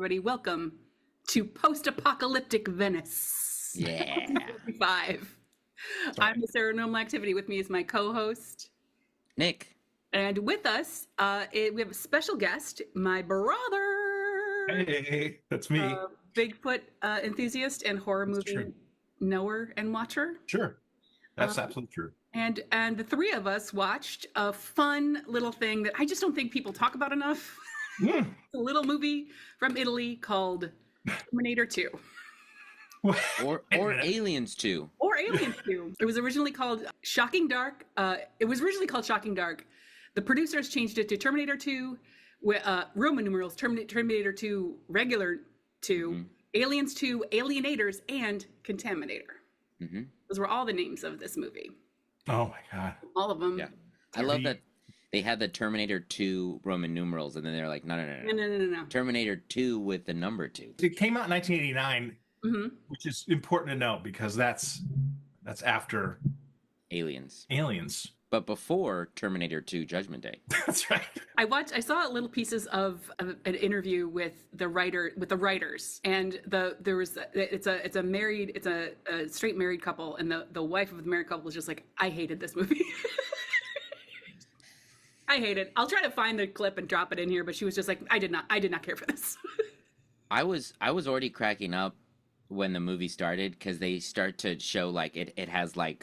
everybody. Welcome to post-apocalyptic Venice. Yeah. 1945. I'm the Paranormal Activity. With me is my co-host, Nick. and with us, we have a special guest, my brother. Hey, that's me. Bigfoot enthusiast and horror That's movie true. knower and watcher. Sure. That's absolutely true. And the three of us watched a fun little thing that I just don't think people talk about enough. Mm. It's a little movie from Italy called Terminator 2. Or Aliens 2. Or Aliens 2. It was originally called Shocking Dark. The producers changed it to Terminator 2, Roman numerals, Terminator 2, regular 2, Aliens 2, Alienators, and Contaminator. Mm-hmm. Those were all the names of this movie. Oh my God. All of them. Yeah. I love that they had the Terminator 2 Roman numerals, and then they're like, no. Terminator 2 with the number 2. It came out in 1989, which is important to note because that's after Aliens. Aliens. But before Terminator 2 Judgment Day. That's right. I saw little pieces of an interview with the writers, and it's a straight married couple, and the wife of the married couple was just like, I hated this movie. I hate it. I'll try to find the clip and drop it in here, but she was just like, I did not care for this. I was already cracking up when the movie started because they start to show like it has like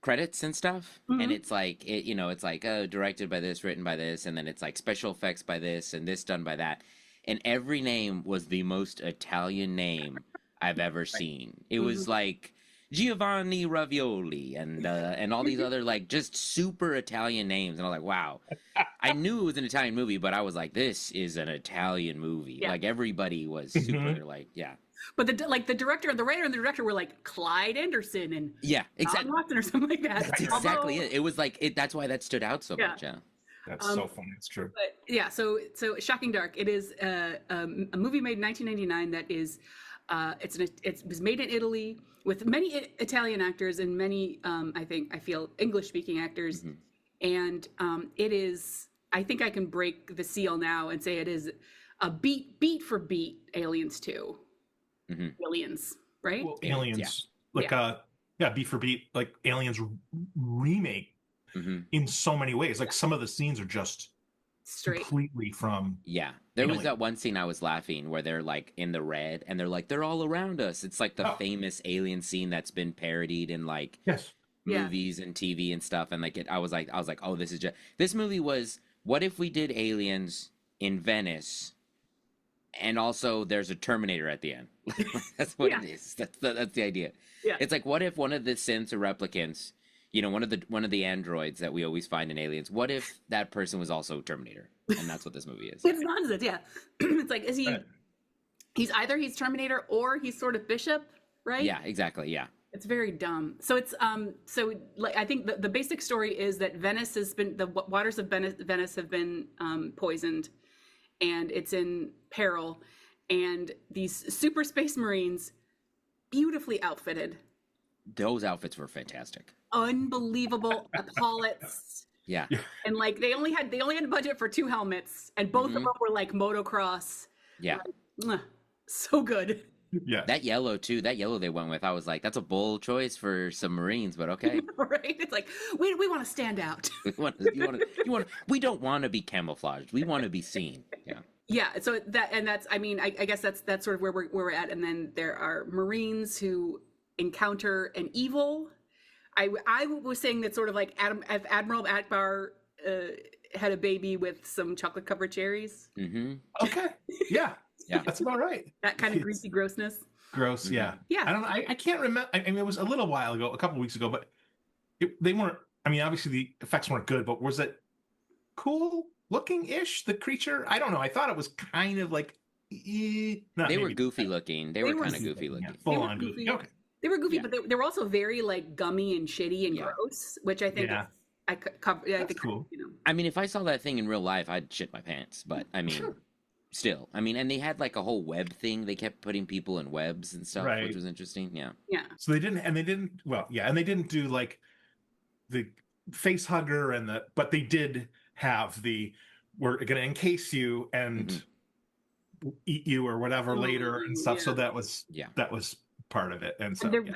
credits and stuff, and it's like it's like directed by this, written by this, and then it's like special effects by this and this done by that, and every name was the most Italian name I've ever seen. It was like Giovanni Ravioli and all these other like just super Italian names, and I was like, wow. I knew it was an Italian movie, but I was like, this is an Italian movie. Yeah. Like everybody was super like, yeah. But the director and the writer and the director were like Clyde Anderson and exactly Watson or something like that. That's exactly it. It was like that's why that stood out so much. Yeah, that's so funny. It's true. But yeah, so Shocking Dark. It is a movie made in 1999 that is it was made in Italy with many Italian actors and many I feel English speaking actors, and it is. I think I can break the seal now and say it is a beat for beat Aliens 2. Aliens, right? Well, Aliens, beat for beat, like Aliens remake in so many ways. Like some of the scenes are just straight completely from. Yeah, there was that one scene I was laughing where they're like in the red and they're like they're all around us. It's like the famous alien scene that's been parodied in like movies and TV and stuff. And like I was like, oh, this movie was. What if we did Aliens in Venice? And also, there's a Terminator at the end. That's what it is. That's the idea. Yeah. It's like, what if one of the synths or replicants, one of the androids that we always find in Aliens, what if that person was also Terminator? And that's what this movie is. It's nonsense. Yeah, it's like he's either Terminator or he's sort of Bishop, right? Yeah, exactly. Yeah. It's very dumb. So it's I think the basic story is that Venice has been the waters of Venice have been poisoned. And it's in peril, and these super space marines, beautifully outfitted. Those outfits were fantastic. Unbelievable epaulets. Yeah. And like they only had a budget for 2 helmets, and both of them were like motocross. Yeah. Like, so good. Yeah. That yellow too. That yellow they went with. I was like, that's a bold choice for some Marines, but okay. Right? It's like we want to stand out. We don't want to be camouflaged. We want to be seen. Yeah. Yeah. So that's. I mean, I guess that's sort of where we're at. And then there are Marines who encounter an evil. I was saying that sort of like Admiral Akbar had a baby with some chocolate covered cherries. Okay. Yeah. Yeah, that's about right. That kind of greasy grossness. Gross, yeah. Yeah. I don't know. I can't remember. I mean, it was a little while ago, a couple of weeks ago, but they weren't. I mean, obviously the effects weren't good, but was it cool looking ish? The creature? I don't know. I thought it was kind of like. They were goofy looking. They were kind of goofy looking. Yeah, full on goofy. Okay. They were goofy, but they were also very like gummy and shitty and gross, which I think I think cool. I mean, if I saw that thing in real life, I'd shit my pants. But I mean. Sure. Still, I mean, and they had like a whole web thing. They kept putting people in webs and stuff, which was interesting. Yeah. Yeah. So they didn't do like the face hugger but they did have we're going to encase you and eat you or whatever later and stuff. So Yeah. that was part of it. And so And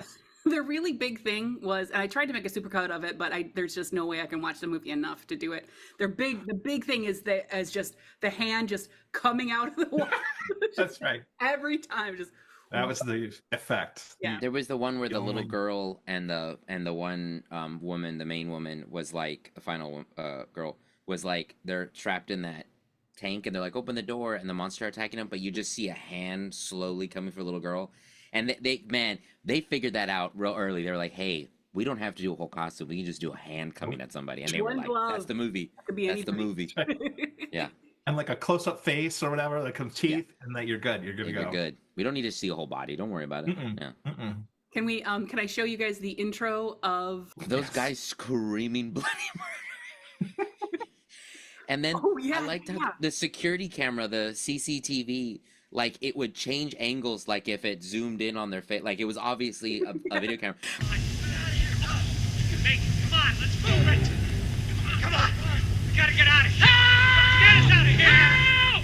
their really big thing was, and I tried to make a supercut of it, but there's just no way I can watch the movie enough to do it. The big thing is just the hand just coming out of the water. that's right. Every time, just That was the effect. Yeah. There was the one where the little Going. girl and the one woman, the main woman, was like the final girl was like they're trapped in that tank and they're like open the door and the monster are attacking them, but you just see a hand slowly coming for the little girl, and they figured that out real early. They were like, hey, we don't have to do a whole costume. We can just do a hand coming at somebody, and they were One like, glove. that's the movie. Could be That's the anybody. movie. Yeah. And like a close-up face or whatever, like some teeth, and that you're good. You're good to go. You're good. We don't need to see a whole body. Don't worry about it. Mm-mm. Yeah. Mm-mm. Can we? Can I show you guys the intro of Those Yes. guys screaming bloody murder. And then Oh, yeah, I liked how yeah. the security camera, the CCTV, like it would change angles, like if it zoomed in on their face, like it was obviously a video camera. Hey, come on, let's move it! Come on! We gotta get out of here! Get us out of here! Help!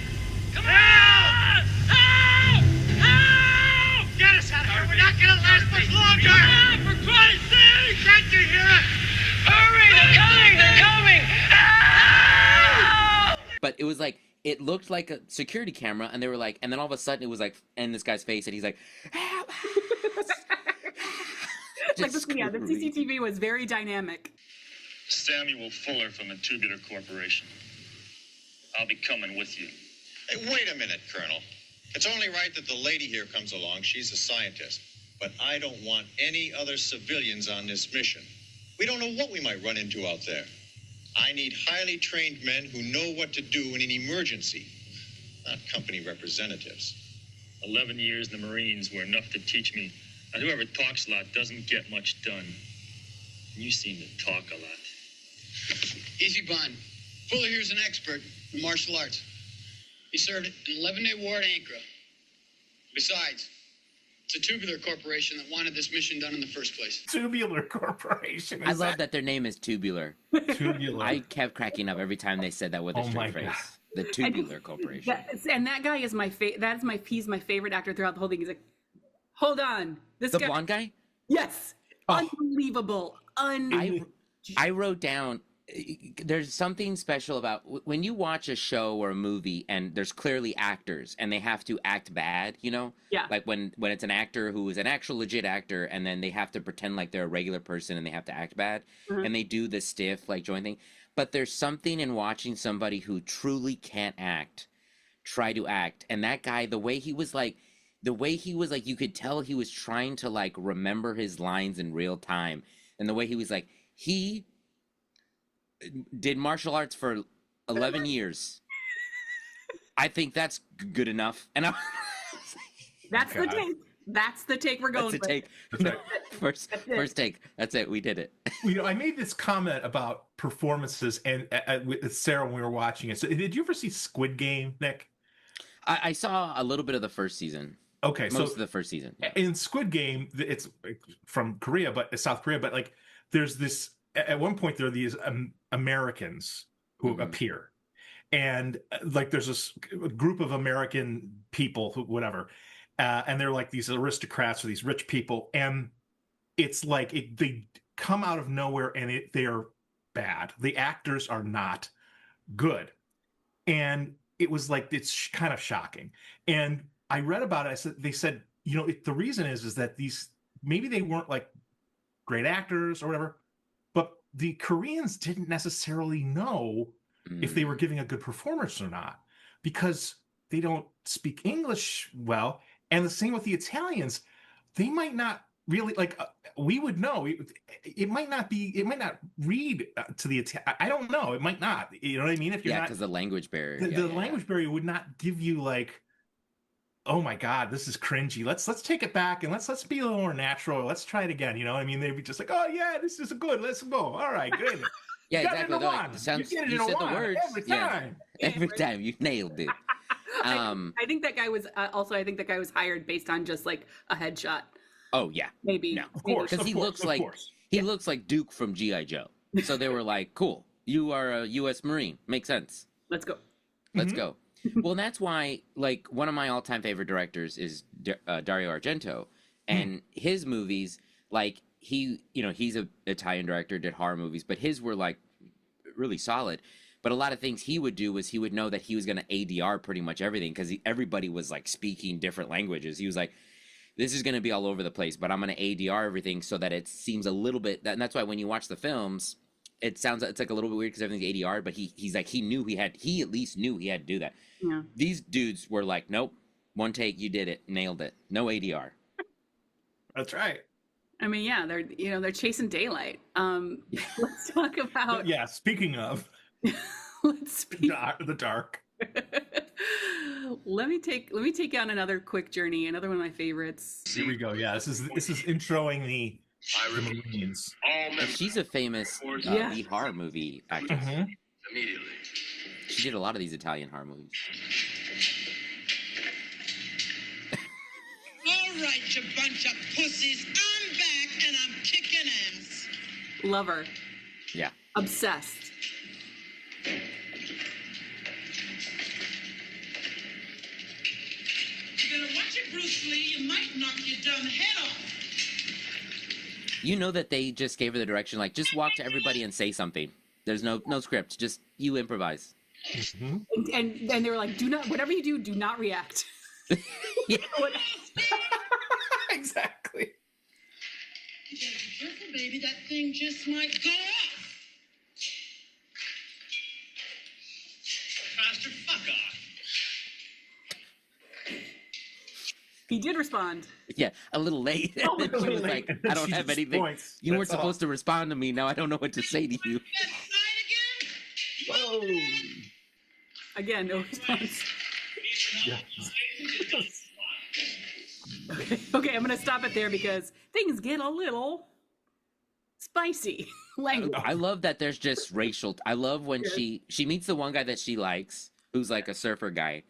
Come on! Help! Help! Get us out of here! We're not gonna last much longer! Come on, for Christ's sake! Can't you hear us? Hurry! They're coming! They're coming! Help! But it was like it looked like a security camera, and they were like, and then all of a sudden it was like in this guy's face, and he's like, help! like Just the screaming. CCTV was very dynamic. Samuel Fuller from the Tubular Corporation. I'll be coming with you. Hey, wait a minute, Colonel. It's only right that the lady here comes along. She's a scientist. But I don't want any other civilians on this mission. We don't know what we might run into out there. I need highly trained men who know what to do in an emergency, not company representatives. 11 years in the Marines were enough to teach me that whoever talks a lot doesn't get much done. You seem to talk a lot. Easy, Bond. Fuller here's an expert in martial arts. He served an 11-day war at Ankara. Besides, it's a tubular corporation that wanted this mission done in the first place. Tubular Corporation. I love that their name is Tubular. Tubular. I kept cracking up every time they said that with a Oh my straight God. face. The Tubular Corporation. And that guy is he's my favorite actor throughout the whole thing. He's like, hold on, this The guy. blonde guy? Yes, Oh. unbelievable. I wrote down there's something special about when you watch a show or a movie and there's clearly actors and they have to act bad, you know? Yeah. Like when it's an actor who is an actual legit actor and then they have to pretend like they're a regular person and they have to act bad and they do the stiff like joint thing. But there's something in watching somebody who truly can't act try to act. And that guy, the way he was like, you could tell he was trying to like remember his lines in real time. And the way he was like, he did martial arts for 11 years. I think that's good enough. And That's the God. take. That's the take we're going that's a with. take. First take. That's it. We did it. You know, I made this comment about performances and with Sarah when we were watching it. So, did you ever see Squid Game, Nick? I saw a little bit of the first season. Okay, Most so of the first season. Yeah. in Squid Game, it's from Korea, but South Korea. But like, there's this. At one point, there are these Americans who appear, and like, there's this group of American people who, whatever, and they're like these aristocrats or these rich people, and it's like they come out of nowhere, and they're bad. The actors are not good, and it was like it's kind of shocking. And I read about it. They said, you know, the reason is that these maybe they weren't like great actors or whatever, but the Koreans didn't necessarily know if they were giving a good performance or not because they don't speak English well. And the same with the Italians, they might not really like. We would know. It might not be. It might not read to the Italian. I don't know. It might not. You know what I mean? If you're Yeah, not, because the language barrier. the language barrier would not give you like, oh my God, this is cringy. Let's take it back and let's be a little more natural. Let's try it again. You know what I mean? They'd be just like, oh yeah, this is good. Let's go. All right, good. Yeah, You got exactly. it in They're a like, one. sounds, You get it you in a said the one words every Yeah. time. Every time you nailed it. I think that guy was also. I think that guy was hired based on just like a headshot. Oh yeah, Maybe. No, Of course, because he looks like he looks like Duke from GI Joe. So they were like, "Cool, you are a U.S. Marine. Makes sense. Let's go. Let's go." Well, and that's why, like, one of my all-time favorite directors is Dario Argento, and his movies, like, he's a Italian director, did horror movies, but his were like really solid. But a lot of things he would do was he would know that he was going to ADR pretty much everything because everybody was like speaking different languages. He was like, this is going to be all over the place, but I'm going to ADR everything so that it seems a little bit. And that's why when you watch the films, it's like a little bit weird because everything's ADR. But he's like, he at least knew he had to do that. Yeah. These dudes were like, nope, one take, you did it, nailed it, no ADR. That's right. I mean, yeah, they're chasing daylight. Let's talk about. Yeah. Speaking of Let's speak. the dark. Let me take on another quick journey. Another one of my favorites. Here we go. Yeah, this is introing the Marines. And she's a famous lead horror movie actress. Immediately. She did a lot of these Italian horror movies. All right, you bunch of pussies. I'm back and I'm kicking ass. Love her. Yeah. Obsessed. You better watch it, Bruce Lee. You might knock your dumb head off. You know that they just gave her the direction, like, just walk to everybody and say something. There's no script. Just you improvise. And they were like, whatever you do, do not react. Yeah. Exactly. You better be careful, baby. That thing just might go off. Faster, fuck off. He did respond. Yeah, a little late. Oh, And then she was late. like, And then I don't she have just anything. points. You weren't That's all. supposed to respond to me. Now I don't know what to say to you. That side again? Whoa. Again, no response. Yeah. Okay, I'm gonna stop it there because things get a little spicy. Language. I love that there's just racial. I love when she meets the one guy that she likes, who's like a surfer guy,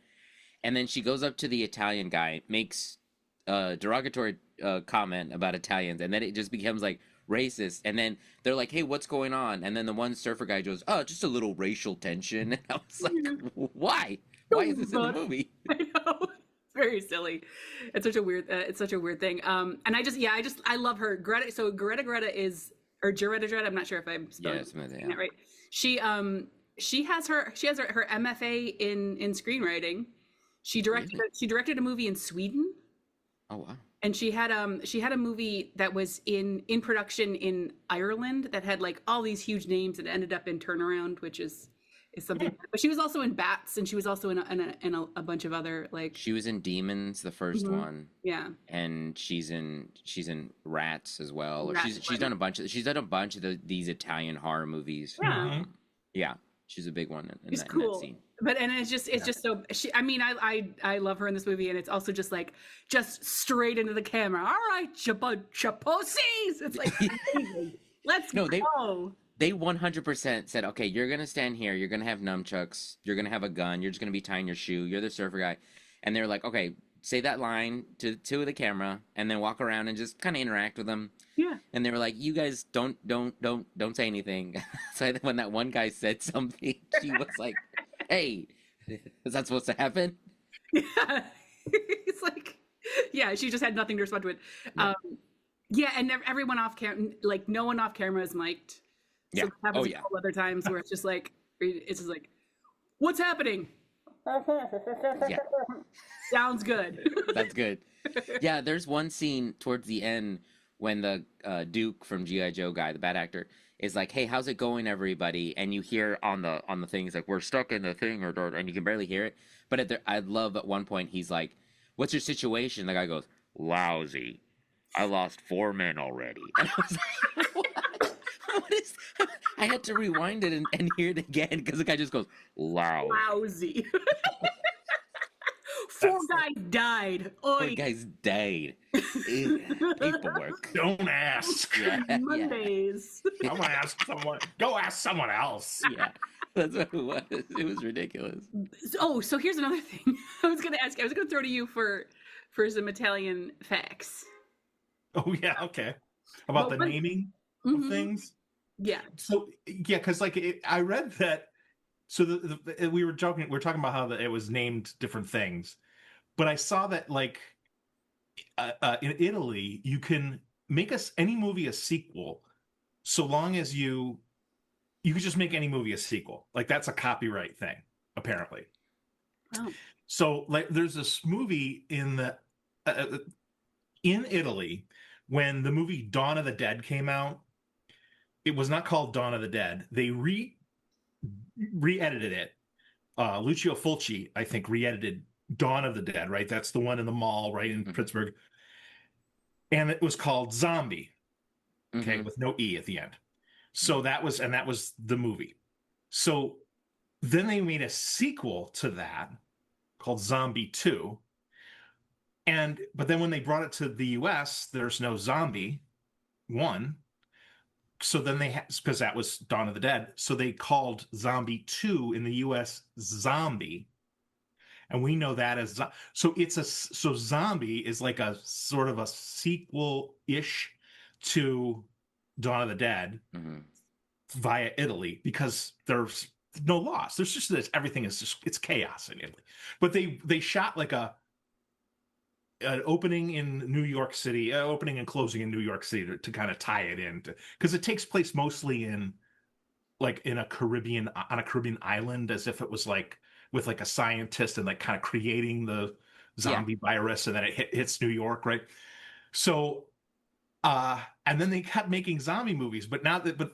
and then she goes up to the Italian guy, makes a derogatory comment about Italians, and then it just becomes like racist. And then they're like, "Hey, what's going on?" And then the one surfer guy goes, "Oh, just a little racial tension." And I was like, "Why? Why is this in the movie?" I know. It's very silly. It's such a weird thing. And I love her. Greta. So Greta is, or Greta. I'm not sure if I'm spelling that right. She has her MFA in screenwriting. She directed a movie in Sweden. Oh wow. And she had a movie that was in production in Ireland that had like all these huge names and ended up in Turnaround, which is something. But she was also in Bats, and she was also in a bunch of other like. She was in Demons, the 1st one. Yeah. And she's in Rats as well. Or Rats, she's done a bunch of these Italian horror movies. Yeah. Yeah, she's a big one in It's that cool. scene. But it's just so I love her in this movie, and it's also just like straight into the camera. All right, you bunch of pussies. It's like amazing. Let's go. They 100% said, okay, you're gonna stand here, you're gonna have nunchucks, you're gonna have a gun, you're just gonna be tying your shoe, you're the surfer guy, and they're like, okay, say that line to the camera, and then walk around and just kind of interact with them. Yeah. And they were like, you guys don't say anything. So when that one guy said something, she was like, hey, is that supposed to happen? Yeah. It's like, yeah, she just had nothing to respond to it. Yeah, and everyone off camera, like no one off camera is mic'd. So Yeah. it happens a couple other times where it's just like, what's happening? Yeah. Sounds good. That's good. Yeah, there's one scene towards the end when the Duke from G.I. Joe guy, the bad actor, is like, hey, how's it going, everybody? And you hear on the thing, he's like, we're stuck in the thing, and you can barely hear it. But I love at one point, he's like, what's your situation? The guy goes, lousy. I lost 4 men already. And I was like, what? What is? I had to rewind it and hear it again because the guy just goes, lousy. 4 guys died. Oi. 4 guys died. Ew, paperwork. Don't ask. Yeah, Mondays. I'm gonna ask someone. Go ask someone else. yeah, that's what it was. It was ridiculous. So here's another thing. I was gonna throw to you for some Italian facts. Oh yeah, okay. About the naming of things. Yeah. So yeah, because like I read that So we were joking. We were talking about how it was named different things, but I saw that like in Italy, you can make any movie a sequel, so long as you can just make any movie a sequel. Like that's a copyright thing, apparently. Oh. So like, there's this movie in Italy when the movie Dawn of the Dead came out. It was not called Dawn of the Dead. They re-edited it. Lucio Fulci, I think, re-edited Dawn of the Dead, right? That's the one in the mall, right, in Pittsburgh. And it was called Zombie, okay, with no E at the end. So that was the movie. So then they made a sequel to that called Zombie 2. But then when they brought it to the US, there's no Zombie 1. So then because that was Dawn of the Dead, so they called Zombie 2 in the US Zombie. And we know that as so Zombie is like a sort of a sequel-ish to Dawn of the Dead via Italy, because there's no loss. There's just this, everything is just, it's chaos in Italy. But they shot like an opening in New York City, opening and closing in New York City to kind of tie it in, because it takes place mostly in a Caribbean island, as if it was like with like a scientist and like kind of creating the zombie virus, and then it hits New York, right? So and then they kept making zombie movies, but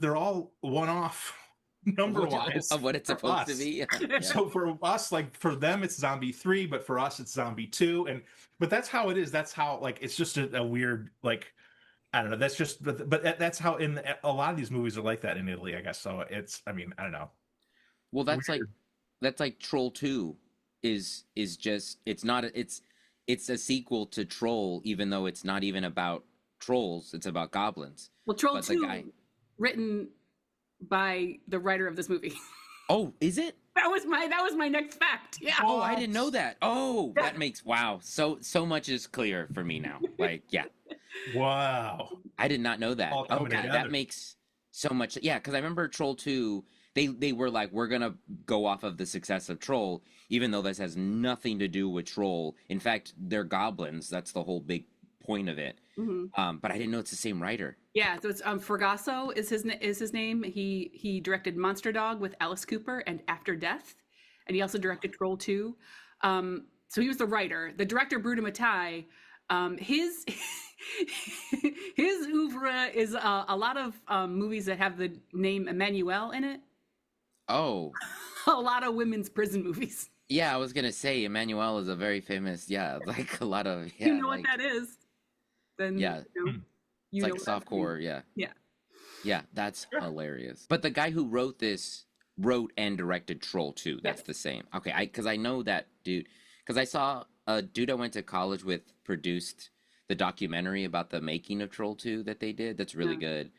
they're all one-off number wise of what it's supposed to be. Yeah. So for us, like for them it's Zombie 3, but for us it's Zombie 2. But that's how it is. That's how, like, it's just a weird, like, I don't know. That's just, but that's how in a lot of these movies are like that in Italy, I guess. So it's, I mean, I don't know. Well, that's weird. That's like Troll 2 is just, it's not, it's a sequel to Troll, even though it's not even about trolls. It's about goblins. Well, Troll 2, written by the writer of this movie. Oh, is it? That was my next fact. Yeah. Oh, I didn't know that. Oh, that makes, wow. So much is clear for me now. Like, yeah. Wow. I did not know that. Okay, together. That makes so much. Yeah, because I remember Troll 2, they were like, we're going to go off of the success of Troll, even though this has nothing to do with Troll. In fact, they're goblins. That's the whole big point of it. But I didn't know it's the same writer. Yeah, so it's Fergaso is his name. He directed Monster Dog with Alice Cooper and After Death, and he also directed Troll 2. So he was the writer. The director, Bruno Mattei, his oeuvre is a lot of movies that have the name Emmanuel in it. Oh. A lot of women's prison movies. Yeah, I was gonna say Emmanuel is a very famous. Yeah, like a lot of. Yeah, you know what that is? Then yeah, you it's like softcore. Yeah, that's hilarious. But the guy who wrote and directed Troll 2. That's the same. Okay, because I know that dude. Because I saw a dude I went to college with produced the documentary about the making of Troll 2 that they did. That's really good.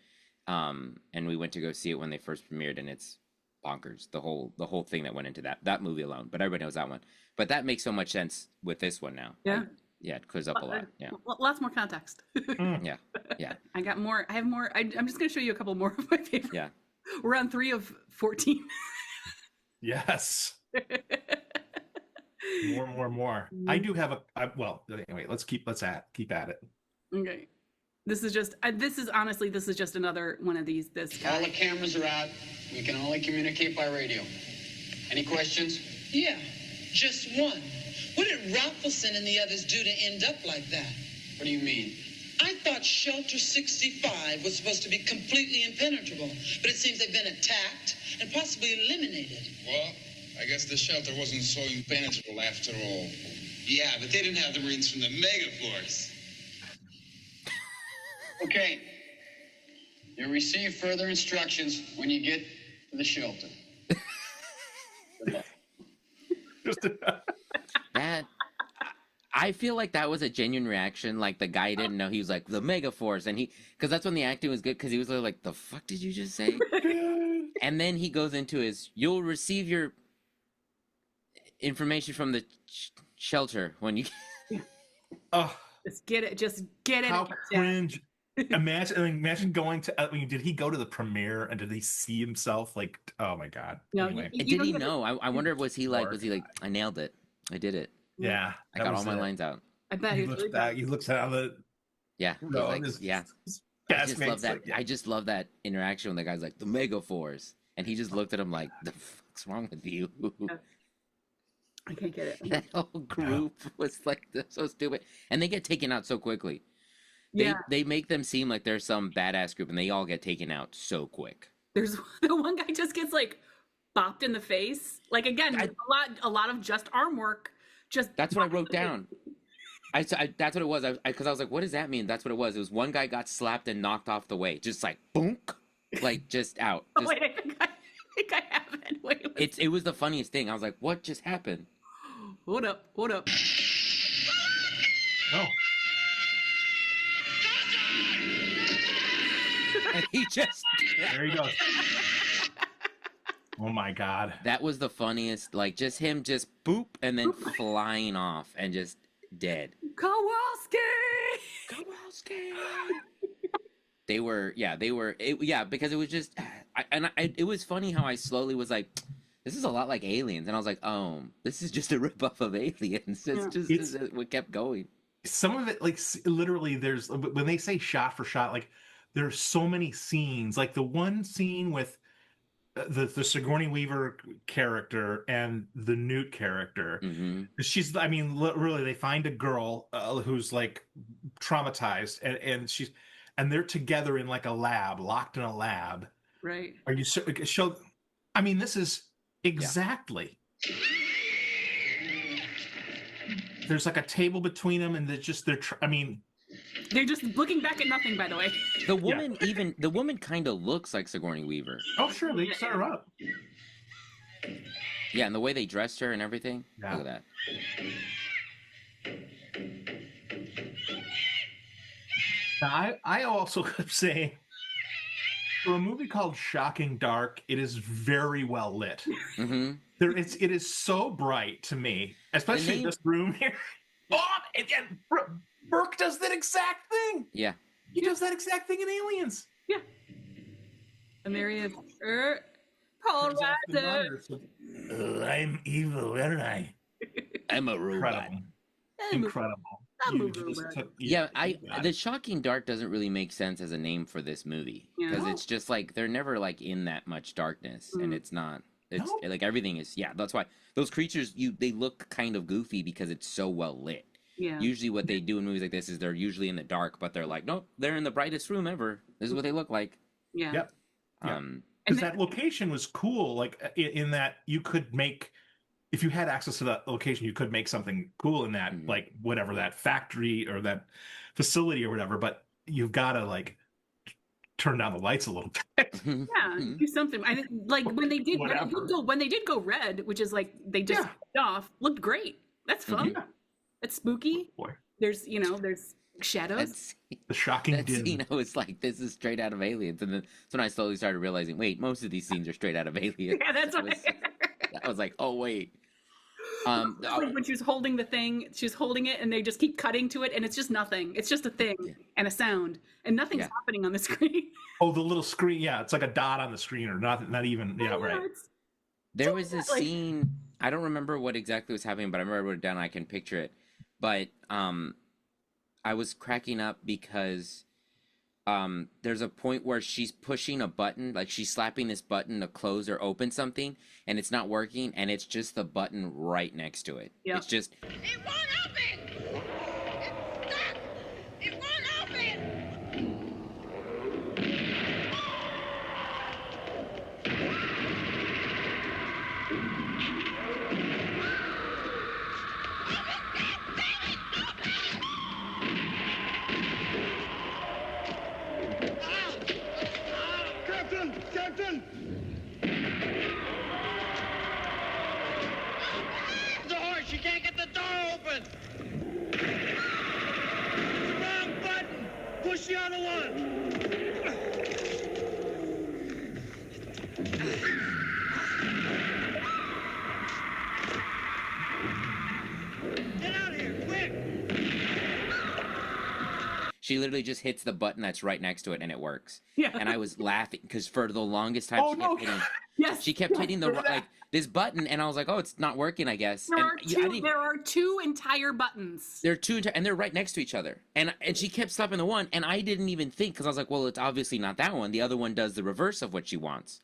And we went to go see it when they first premiered, and it's bonkers. The whole thing that went into that movie alone. But everybody knows that one. But that makes so much sense with this one now. Yeah. Yeah, it clears up a lot. Yeah. Lots more context. Yeah. I have more. I'm just going to show you a couple more of my favorites. Yeah. We're on 3 of 14. Yes. More. I do have well, anyway, let's keep at it. Okay. This is honestly just another one of these. This guy. All the cameras are out. We can only communicate by radio. Any questions? Yeah, just one. What did Raffleson and the others do to end up like that? What do you mean? I thought Shelter 65 was supposed to be completely impenetrable, but it seems they've been attacked and possibly eliminated. Well, I guess the shelter wasn't so impenetrable after all. Yeah, but they didn't have the Marines from the Megaforce. Okay. You'll receive further instructions when you get to the shelter. That, I feel like that was a genuine reaction. Like the guy didn't know. He was like the Megaforce, and because that's when the acting was good. Because he was like, "The fuck did you just say?" And then he goes into "You'll receive your information from the shelter when you." Oh, just get it. How cringe! Imagine going to. I mean, did he go to the premiere and did he see himself? Like, oh my god. No, Anyway, you Did don't he get know? I wonder, was he like, I nailed it. I did it. yeah, I that got was all my it. lines out. I bet He he's looks really back. proud. He looks out the Yeah. He's road. like, His I just love castmates, that. like, yeah. I just love that interaction when the guy's like, the Mega Force. And he just looked at him like, the fuck's wrong with you? Yeah. I can't get it. That whole group was like so stupid. And they get taken out so quickly. Yeah, They make them seem like they're some badass group and they all get taken out so quick. there's the one guy just gets like bopped in the face. Like again, a lot of just arm work. Just That's what I bopped in wrote the face. down. That's what it was. Because I was like, what does that mean? That's what it was. It was one guy got slapped and knocked off the way. Just like, boonk. Like, just out. Oh, Just, wait, I think I have it. Wait, it was the funniest thing. I was like, what just happened? hold up. Oh, And he just... there he goes. Oh my god. That was the funniest. Like, just him just boop and then flying off and just dead. Kowalski. Because it was just... it was funny how I slowly was like... This is a lot like Aliens, and I was like, "Oh, this is just a ripoff of Aliens." We kept going. Some of it, like literally, there's when they say shot for shot, like there's so many scenes. Like the one scene with the Sigourney Weaver character and the Newt character. Mm-hmm. She's, I mean, really, they find a girl who's like traumatized, and they're together in like a lab, locked in a lab. Right. Are you show? I mean, this is. Exactly. Yeah. There's like a table between them, and they're just they're just looking back at nothing. By the way, the woman kind of looks like Sigourney Weaver. Oh sure, they set her up. Yeah, and the way they dressed her and everything. Yeah. Look at that. Now, I also could say, for a movie called Shocking Dark, it is very well lit. Mm-hmm. It is so bright to me, especially in this room here. Oh, and Burke does that exact thing. Yeah, he does that exact thing in Aliens. Yeah, and there he is. Paul Reiser. I'm evil, aren't I? I'm a robot. Incredible. The Shocking Dark doesn't really make sense as a name for this movie because it's just like they're never like in that much darkness, and it's not. It's like everything is. Yeah, that's why those creatures they look kind of goofy because it's so well lit. Yeah. Usually, what they do in movies like this is they're usually in the dark, but they're like, nope, they're in the brightest room ever. This is what they look like. Yeah. Yep. Because that location was cool, like in that you could make. If you had access to that location, you could make something cool in that, like whatever that factory or that facility or whatever. But you've got to like turn down the lights a little bit. Yeah, do something. I think like when they did go red, which is like they just off, looked great. That's fun. Yeah. That's spooky. Oh, boy. There's there's shadows. The shocking din. Scene, I was like, this is straight out of Aliens, and then that's when I slowly started realizing, wait, most of these scenes are straight out of Aliens. Yeah, that's what I was like, oh wait. Like when she was holding the thing, she's holding it, and they just keep cutting to it, and it's just nothing. It's just a thing and a sound, and nothing's happening on the screen. Oh, the little screen, yeah, it's like a dot on the screen, or not even, yeah, right. There was a scene. I don't remember what exactly was happening, but I remember I wrote it down. I can picture it, but I was cracking up because there's a point where she's pushing a button, like she's slapping this button to close or open something, and it's not working, and it's just the button right next to it. Yep. It's just... It won't open! It's stuck! It won't open! Captain! The horse, you can't get the door open! The wrong button! Push the other one! Get out of here, quick! She literally just hits the button that's right next to it, and it works. Yeah. And I was laughing because for the longest time Oh, she no. kept hitting. Yes. She kept yes. hitting the like this button, and I was like, "Oh, it's not working, I guess." There And are there are two entire buttons. They're and they're right next to each other. And she kept slapping the one, and I didn't even think because I was like, "Well, it's obviously not that one. The other one does the reverse of what she wants."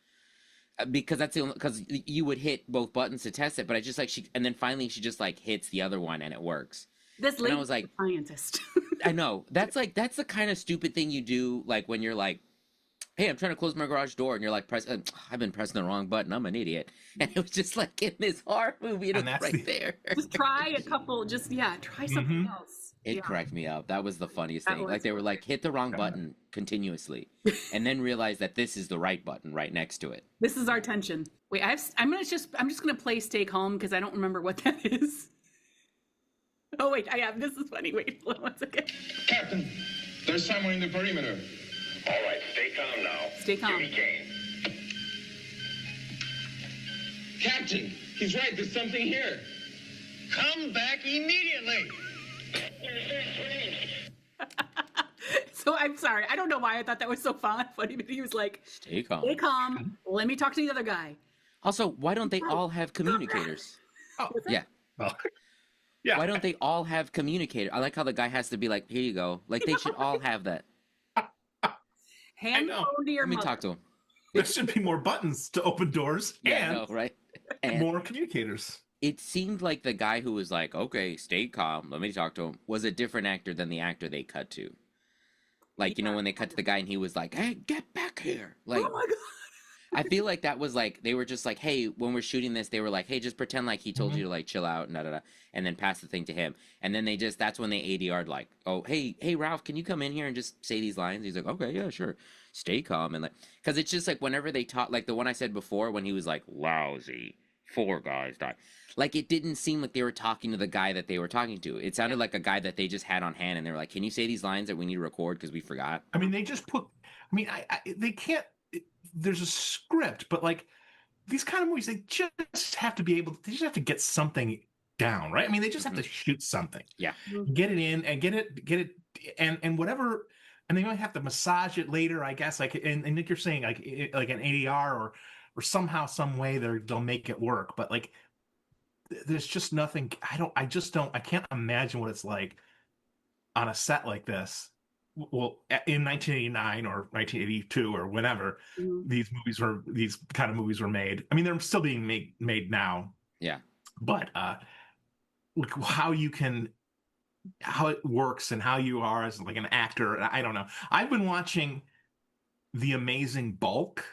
Because that's the only, because you would hit both buttons to test it, but I just like and then finally she just like hits the other one and it works. This lady I was like, a scientist. I know that's the kind of stupid thing you do, like when you're like, hey, I'm trying to close my garage door, and you're like, I've been pressing the wrong button. I'm an idiot. And it was just like in this horror movie, it was right there. Just try a couple. Try something else. It cracked me up. That was the funniest thing. Like they were funny. like, hit the wrong button continuously, and then realize that this is the right button right next to it. This is our tension. Wait, I'm just gonna play Stay Calm because I don't remember what that is. Oh wait, I have. This is funny. Wait, hold on 1 second. Captain, there's someone in the perimeter. All right, stay calm now. Stay calm. Give me Kane. Captain, he's right. There's something here. Come back immediately. So I'm sorry. I don't know why I thought that was so funny, but he was like, Stay calm. Stay calm. Let me talk to the other guy. Also, why don't they all have communicators? Oh, Yeah. well, yeah. Why don't they all have communicator? I like how the guy has to be like, here you go. Like they should all have that. Hand know. phone to your Let me mother. talk to him. There should be more buttons to open doors Yeah, and I know, right? And more communicators. it seemed like the guy who was like, okay, stay calm, let me talk to him, was a different actor than the actor they cut to. Like, you know, when they cut to the guy and he was like, hey, get back here. Like, Oh my god. I feel like that was like, they were just like, hey, when we're shooting this, they were like, hey, just pretend like he told you to like chill out, and then pass the thing to him. And then that's when they ADR'd like, oh, hey, Ralph, can you come in here and just say these lines? He's like, okay, yeah, sure. Stay calm. And like, cause it's just like whenever they talk, like the one I said before, when he was like, lousy, 4 guys died. Like, it didn't seem like they were talking to the guy that they were talking to. It sounded like a guy that they just had on hand, and they were like, can you say these lines that we need to record because we forgot? I mean, they just put. I mean, they can't. There's a script, but like these kind of movies, they just have to be able. They just have to get something down, right? I mean, they just have to shoot something. Yeah. Get it in and get it, and whatever. And they might have to massage it later, I guess. Like, and Nick, you're saying like an ADR or somehow, some way they'll make it work. But like, there's just nothing. I can't imagine what it's like on a set like this. Well, in 1989 or 1982 or whenever these kind of movies were made. I mean, they're still being made now. Yeah. But look how it works and how you are as like an actor. I don't know. I've been watching The Amazing Bulk.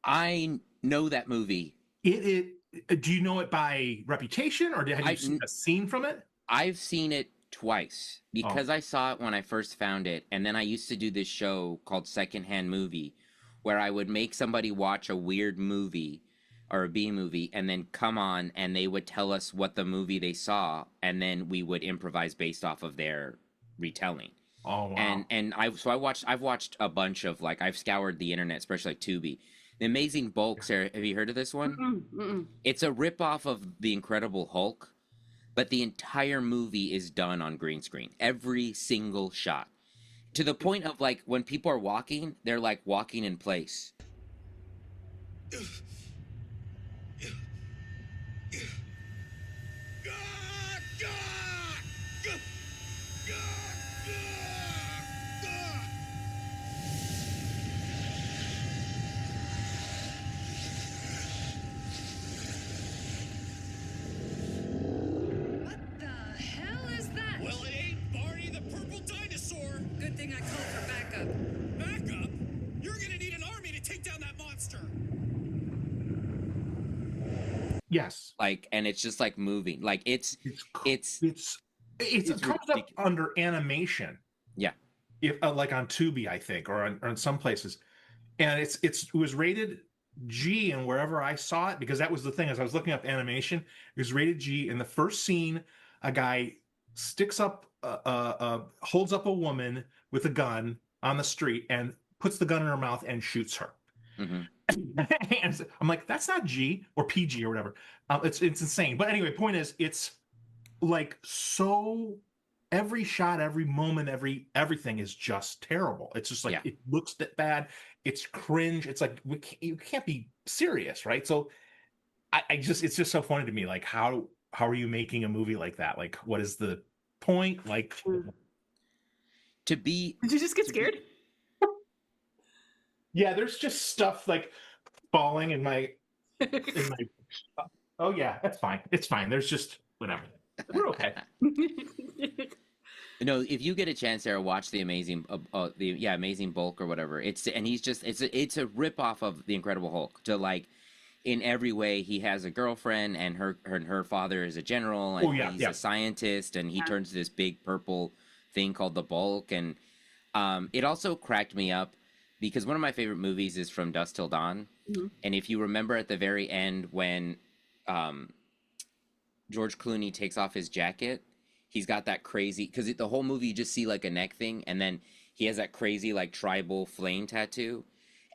I know that movie. Do you know it by reputation, or have you seen a scene from it? I've seen it twice because I saw it when I first found it, and then I used to do this show called Secondhand Movie, where I would make somebody watch a weird movie or a B movie, and then come on, and they would tell us what the movie they saw, and then we would improvise based off of their retelling. Oh wow! And I've watched a bunch of, like, I've scoured the internet, especially like Tubi. The Amazing Bulk, Sarah, have you heard of this one? It's a ripoff of The Incredible Hulk, but the entire movie is done on green screen. Every single shot. To the point of, like, when people are walking, they're, like, walking in place. Good thing I called for backup. Backup? You're gonna need an army to take down that monster. Yes. Like, and it's just like moving. Like it comes up under animation. Yeah. If like on Tubi, I think, or on some places, and it was rated G, and wherever I saw it, because that was the thing, as I was looking up animation, it was rated G. In the first scene, a guy sticks up, holds up a woman with a gun on the street and puts the gun in her mouth and shoots her. And I'm like, that's not G or PG or whatever. It's insane. But anyway, point is, it's like so every shot, every moment, everything is just terrible. It's just like Yeah. it looks that bad. It's cringe. It's like you can't be serious, right? So I just it's just so funny to me. Like how are you making a movie like that? Like what is the point? Like To be Did you just get scared? yeah, there's just stuff like falling in my oh yeah, that's fine. It's fine. There's just whatever. We're okay. No, if you get a chance, Sarah, watch the Amazing Bulk or whatever. It's a rip off of the Incredible Hulk. To like, in every way, he has a girlfriend, and her father is a general, and he's a scientist, and he turns this big purple thing called the Bulk, and it also cracked me up because one of my favorite movies is From Dusk Till Dawn, and if you remember at the very end when George Clooney takes off his jacket. He's got that crazy, because the whole movie you just see like a neck thing, and then he has that crazy like tribal flame tattoo.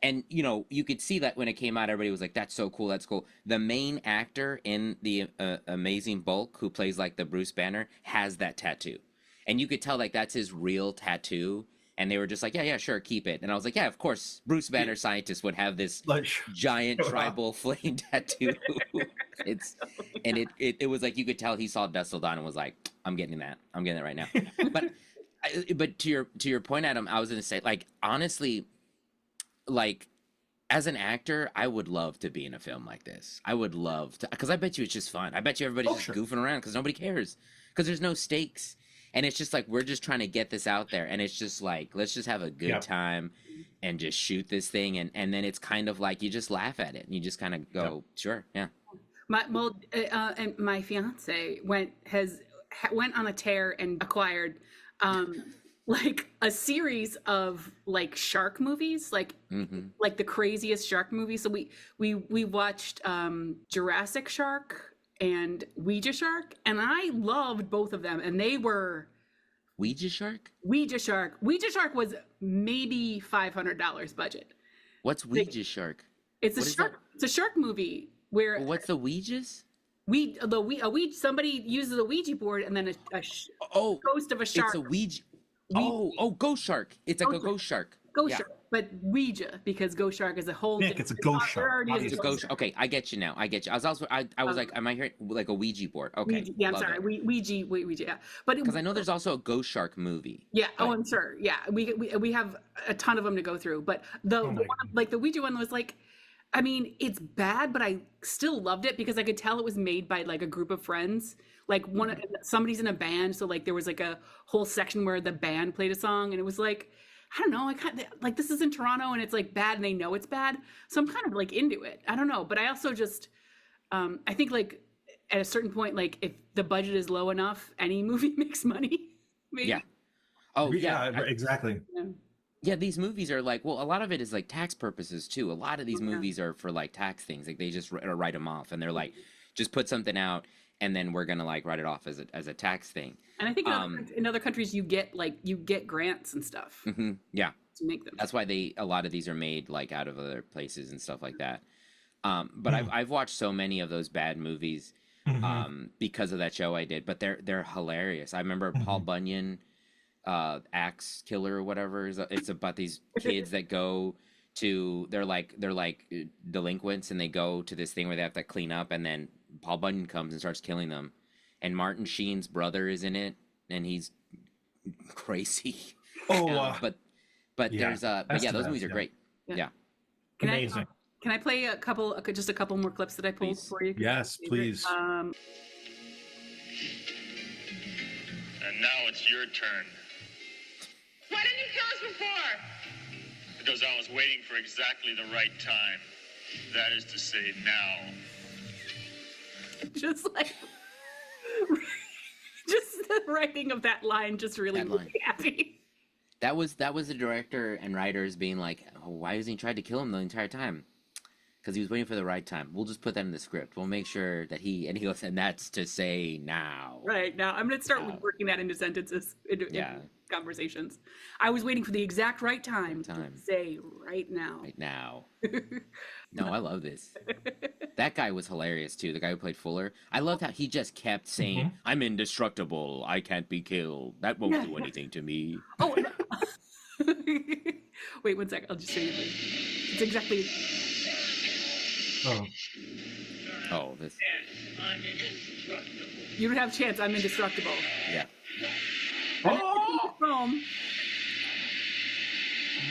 And you could see that when it came out, everybody was like, "That's so cool, that's cool." The main actor in the Amazing Bulk, who plays like the Bruce Banner, has that tattoo, and you could tell like that's his real tattoo. And they were just like, "Yeah, sure, keep it." And I was like, "Yeah, of course, Bruce Banner scientist would have this giant tribal flame tattoo." It was like you could tell he saw Dust Till Dawn and was like, I'm getting that right now. But to your point, Adam, I was gonna say, like, honestly, like, as an actor, I would love to be in a film like this. I would love to, because I bet you it's just fun. I bet you everybody's just goofing around because nobody cares, because there's no stakes, and it's just like we're just trying to get this out there, and it's just like let's just have a good time and just shoot this thing, and then it's kind of like you just laugh at it and you just kind of go, sure, yeah. And my fiance went on a tear and acquired like a series of like shark movies, like the craziest shark movies. So we watched Jurassic Shark and Ouija Shark, and I loved both of them, and they were Ouija Shark was maybe $500 budget. What's Ouija Shark? It's a shark movie. Where what's the Ouija's? Somebody uses a Ouija board, and then a ghost of a shark. It's a Ouija. Ghost Shark. It's like a ghost shark. Ghost shark, but Ouija, because ghost shark is a whole. Nick, it's a ghost shark. It's a ghost. Okay, I get you now. I get you. I was like, am I hearing like a Ouija board? Okay. Ouija, yeah, I'm sorry. Ouija. Yeah, but because I know there's also a ghost shark movie. Yeah. But... Oh, I'm sure. Yeah, we have a ton of them to go through, but the one, like the Ouija one was like. I mean, it's bad, but I still loved it because I could tell it was made by like a group of friends. Like somebody's in a band, so like there was like a whole section where the band played a song, and it was like, I don't know, like this is in Toronto and it's like bad, and they know it's bad, so I'm kind of like into it. I don't know, but I also just, I think like at a certain point, like if the budget is low enough, any movie makes money. Maybe. Yeah. Oh yeah, exactly. Yeah. Yeah, these movies are like, well, a lot of it is like tax purposes too. A lot of these movies are for like tax things. Like they just write them off, and they're like, just put something out, and then we're gonna like write it off as a tax thing. And I think in other countries you get grants and stuff. Yeah, to make them. That's why a lot of these are made like out of other places and stuff like that. But I've watched so many of those bad movies because of that show I did. But they're hilarious. I remember Paul Bunyan. Axe Killer or whatever. It's about these kids that go to they're like delinquents, and they go to this thing where they have to clean up, and then Paul Bunyan comes and starts killing them, and Martin Sheen's brother is in it, and he's crazy. But there's those movies are great. Yeah. Amazing. Can I play a couple more clips that I pulled for you? Yes, please. And now it's your turn. Why didn't you tell us before? Because I was waiting for exactly the right time. That is to say, now. Just like, just the writing of that line just really made me happy. That was the director and writers being like, oh, why hasn't he tried to kill him the entire time? because he was waiting for the right time. We'll just put that in the script. We'll make sure that he goes, and that's to say now. Right now, I'm gonna start working that into sentences, into conversations. I was waiting for the exact right time to say right now. Right now. No, I love this. That guy was hilarious too. The guy who played Fuller. I loved how he just kept saying, "I'm indestructible. I can't be killed. That won't do anything to me." Oh, wait 1 second. I'll just show you this. It's exactly. Oh, this. You don't have a chance. I'm indestructible. Yeah. Home.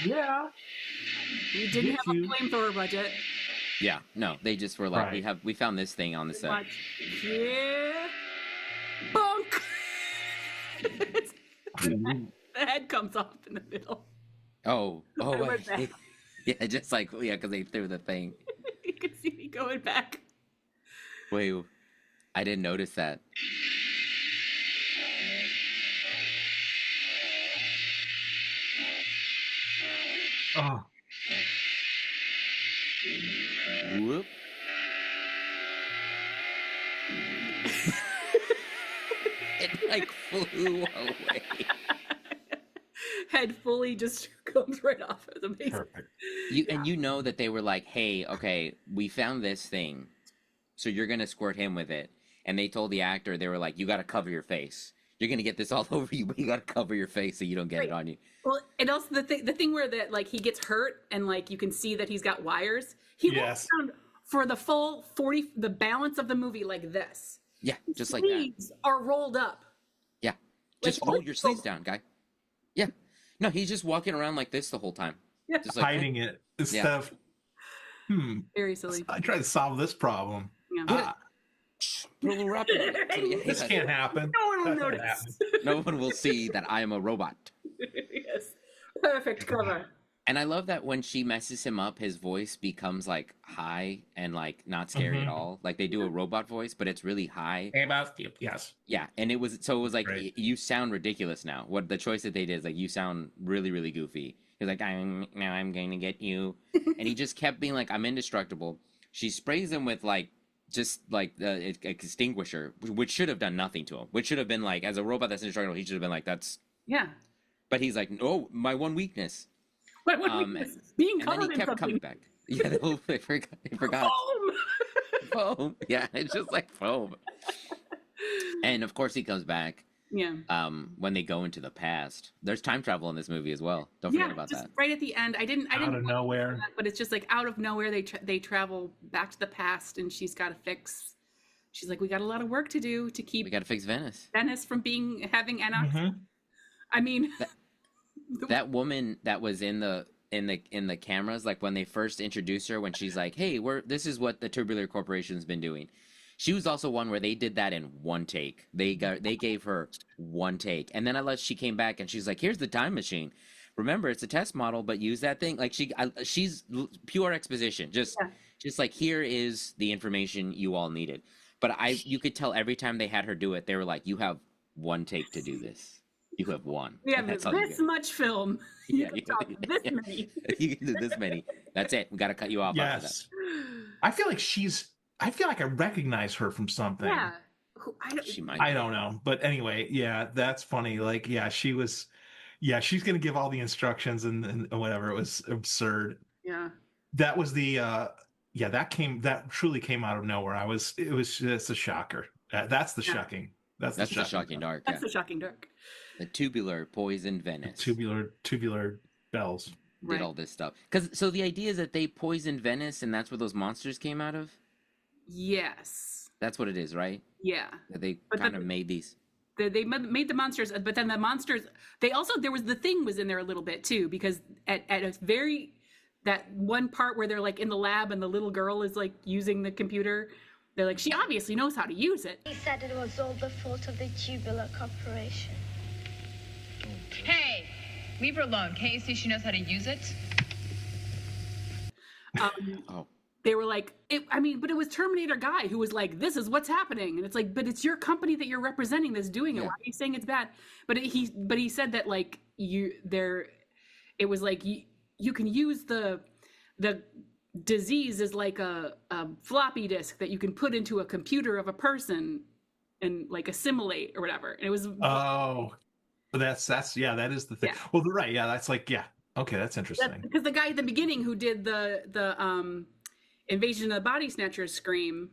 Yeah. We didn't have a flamethrower budget. Yeah. No, they just were like, we found this thing on the set. Yeah. Bonk. The head comes off in the middle. Oh, yeah, just like, because they threw the thing. You can see me going back. Wait, I didn't notice that. Oh. Whoop. It like flew away. Head fully just comes right off. It's amazing. Perfect. And you know that they were like, hey, okay, we found this thing, so you're gonna squirt him with it. And they told the actor, they were like, you gotta cover your face. You're gonna get this all over you, but you gotta cover your face so you don't get it on you. Well, and also the thing where that like he gets hurt and like you can see that he's got wires. He walks around for the full 40, the balance of the movie like this. Yeah, just like that. Sleeves are rolled up. Yeah, just roll your sleeves down, guy. Yeah, no, he's just walking around like this the whole time, just like hiding it instead of. Very silly. I tried to solve this problem. Yeah. Put a little wrap in it. This can't happen. No one will notice. No one will see that I am a robot. Yes. Perfect cover. And I love that when she messes him up, his voice becomes like high and like not scary at all. Like they do a robot voice, but it's really high. Yes. Yeah, and it was like you sound ridiculous now. What the choice that they did is like you sound really, really goofy. He's like, I'm going to get you, and he just kept being like, I'm indestructible. She sprays him with like just like the extinguisher, which should have done nothing to him. Which should have been like, as a robot that's indestructible, he should have been like, that's But he's like, oh, my one weakness. Being and covered then he kept coming back. Yeah, they forgot. Foam. Yeah, it's just like foam. And of course he comes back. Yeah. When they go into the past, there's time travel in this movie as well. Don't forget about just that. Right at the end, I didn't out of nowhere. That, but it's just like out of nowhere they travel back to the past, and she's got to fix. She's like, we got a lot of work to do to keep. We got to fix Venice. Venice from having anarchy. I mean. That woman that was in the cameras, like when they first introduced her, when she's like, hey, this is what the Tubular Corporation's been doing. She was also one where they did that in one take. They gave her one take, and then she came back and she's like, here's the time machine. Remember, it's a test model, but use that thing. Like she's pure exposition. Just like, here is the information you all needed. But you could tell every time they had her do it, they were like, you have one take to do this. You have one. We have this much film. You can talk this many. You can do this many. That's it. We got to cut you off after that. I feel like I recognize her from something. Yeah. I don't know. But anyway, yeah, that's funny. Like, yeah, she was, she's going to give all the instructions and whatever. It was absurd. Yeah. That was that truly came out of nowhere. It was just a shocker. That's the shocking. That's the shocking dark. That's the shocking dark. The tubular poisoned Venice. Tubular bells. Did all this stuff. So the idea is that they poisoned Venice and that's where those monsters came out of? Yes. That's what it is, right? Yeah. That they kind of made these. They made the monsters, but then the monsters, there was the thing was in there a little bit too, because at a very, that one part where they're like in the lab and the little girl is like using the computer, they're like, she obviously knows how to use it. He said it was all the fault of the Tubular Corporation. Hey, leave her alone. Can't you see she knows how to use it? They were like, but it was Terminator Guy who was like, this is what's happening. And it's like, but it's your company that you're representing that's doing it. Why are you saying it's bad? But he said that like it was like you can use the disease is like a floppy disk that you can put into a computer of a person and like assimilate or whatever. And it was Oh, that's yeah, that is the thing. Yeah. Well, they're right. Yeah, that's like yeah. Okay, that's interesting. because the guy at the beginning who did the Invasion of the Body Snatchers scream.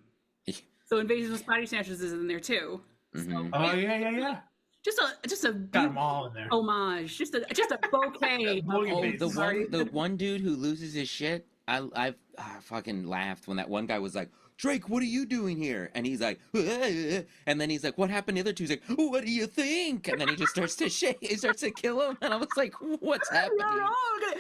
So Invasion of the Body Snatchers is in there too. So, Oh yeah. Just a Got them all in there. homage, just a bouquet. Oh, the one dude who loses his shit. I fucking laughed when that one guy was like, Drake, what are you doing here? And he's like, and then he's like, what happened to the other two? He's like, what do you think? And then he just starts to shake. He starts to kill him. And I was like, what's happening? You're wrong.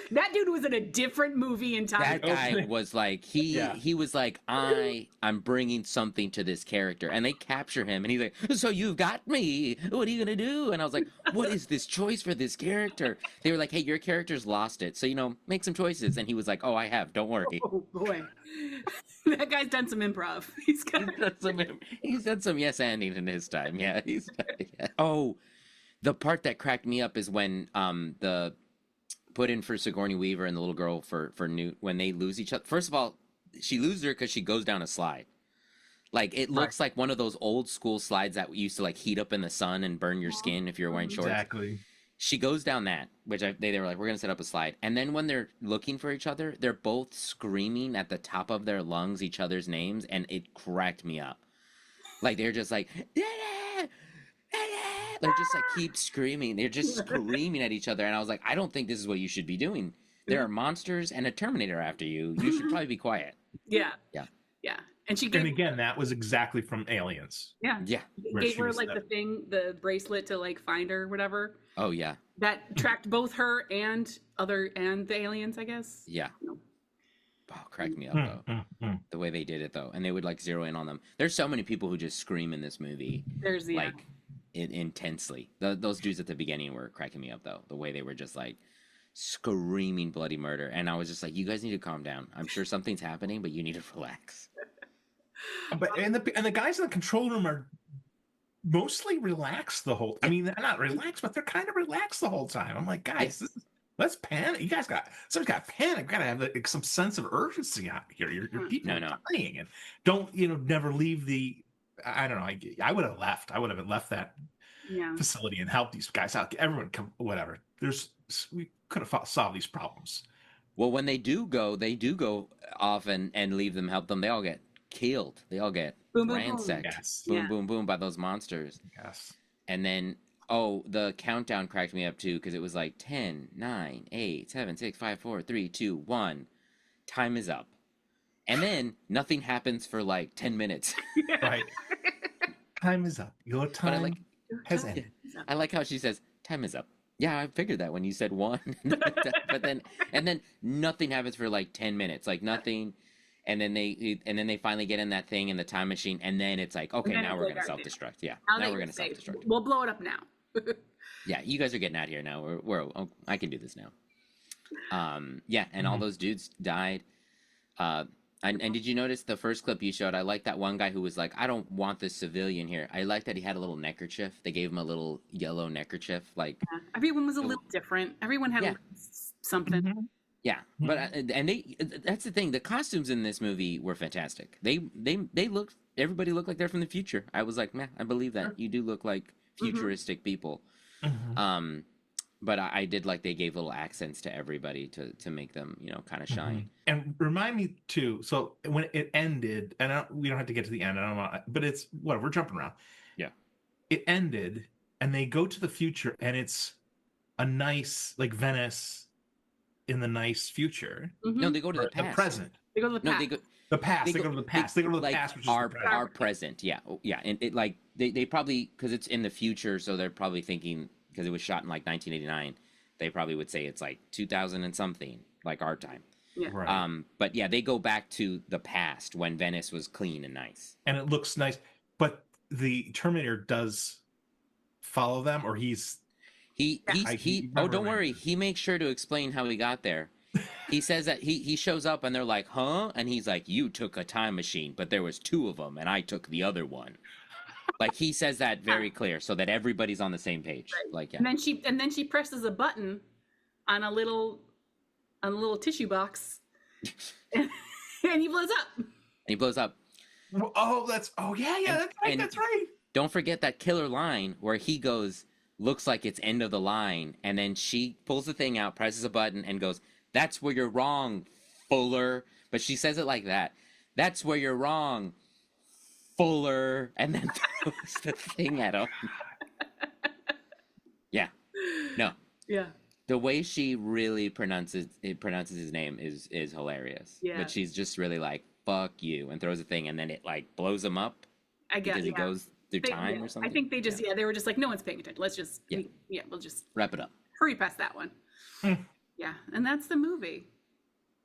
That dude was in a different movie entirely. That guy was like, he was like, I'm bringing something to this character. And they capture him. And he's like, so you've got me. What are you going to do? And I was like, what is this choice for this character? They were like, hey, your character's lost it. So, make some choices. And he was like, oh, I have. Don't worry. Oh, boy. That guy's done some improv. He's done some yes anding in his time. Yeah, yeah. Oh, the part that cracked me up is when the put in for Sigourney Weaver and the little girl for Newt when they lose each other. First of all, she loses her because she goes down a slide. Like it looks like one of those old school slides that used to like heat up in the sun and burn your skin if you're wearing shorts. Exactly. She goes down that, which they were like, we're gonna set up a slide, and then when they're looking for each other, they're both screaming at the top of their lungs each other's names, and it cracked me up. Like they're just like, they're just like keep screaming. They're just screaming at each other, and I was like, I don't think this is what you should be doing. There are monsters and a Terminator after you. You should probably be quiet. Yeah. Yeah. And she and again, that was exactly from Aliens. Yeah. Where Gave she her was like the bracelet to like find her, whatever. Oh yeah. That tracked both her and the aliens, I guess. Yeah. Oh, cracked me up though. The way they did it though, and they would like zero in on them. There's so many people who just scream in this movie. There's intensely. Those dudes at the beginning were cracking me up though. The way they were just like screaming bloody murder, and I was just like, you guys need to calm down. I'm sure something's happening, but you need to relax. But and the guys in the control room are mostly relaxed the whole. I mean, they're not relaxed, but they're kind of relaxed the whole time. I'm like, guys, let's panic. You guys somebody's got panic. Got to have like, some sense of urgency out here. Your people are dying, and don't never leave the. I don't know. I would have left. I would have left that facility and helped these guys out. Everyone come. Whatever. We could have solved these problems. Well, when they do go off and leave them, help them. They all get killed. They all get ransacked. Yes. Boom, boom by those monsters. Yes. And then, the countdown cracked me up too because it was like 10, 9, 8, 7, 6, 5, 4, 3, 2, 1. Time is up. And then nothing happens for like 10 minutes. Right. Time is up. Your time has ended. I like how she says, time is up. Yeah, I figured that when you said 1. But then nothing happens for like 10 minutes. Like nothing. And then they finally get in that thing in the time machine, and then it's like, okay, now we're gonna self-destruct. Yeah, now we're gonna self-destruct. We'll blow it up now. Yeah, you guys are getting out of here now. I can do this now. Yeah, and all those dudes died. And did you notice the first clip you showed? I like that one guy who was like, I don't want this civilian here. I like that he had a little neckerchief. They gave him a little yellow neckerchief. Like everyone was a little different. Everyone had something. Mm-hmm. Yeah, but that's the thing. The costumes in this movie were fantastic. They looked. Everybody looked like they're from the future. I was like, man, I believe that. You do look like futuristic people. Mm-hmm. But I did like they gave little accents to everybody to make them, kind of shine. And remind me too. So when it ended, and we don't have to get to the end. I don't know, but it's what we're jumping around. Yeah, it ended, and they go to the future, and it's a nice like Venice. In the nice future. Mm-hmm. No, they go to the past. The present. They go to the past. No, the past. They go to the past. They go to the past, which is our present. Yeah, yeah. And it like they probably because it's in the future, so they're probably thinking because it was shot in like 1989. They probably would say it's like 2000 and something, like our time. Yeah. Right. But yeah, they go back to the past when Venice was clean and nice. And it looks nice, but the Terminator does follow them, or he's. Don't worry. He makes sure to explain how he got there. He says that he shows up and they're like, huh? And he's like, you took a time machine, but there was 2 of them and I took the other one. Like he says that very clear so that everybody's on the same page. Right. Like yeah. And then she presses a button on a little tissue box and he blows up. And he blows up. Oh, that's And that's right. Don't forget that killer line where he goes, looks like it's end of the line, and then she pulls the thing out, presses a button, and goes, "That's where you're wrong, Fuller." But she says it like that. "That's where you're wrong, Fuller," and then throws the thing at him. Yeah. No. Yeah. The way she really pronounces his name is hilarious. Yeah. But she's just really like, "Fuck you," and throws a thing, and then it like blows him up. I guess because he goes through time or something. I think they just they were just like, no one's paying attention. Let's just we'll just wrap it up. Hurry past that one. Yeah, and that's the movie.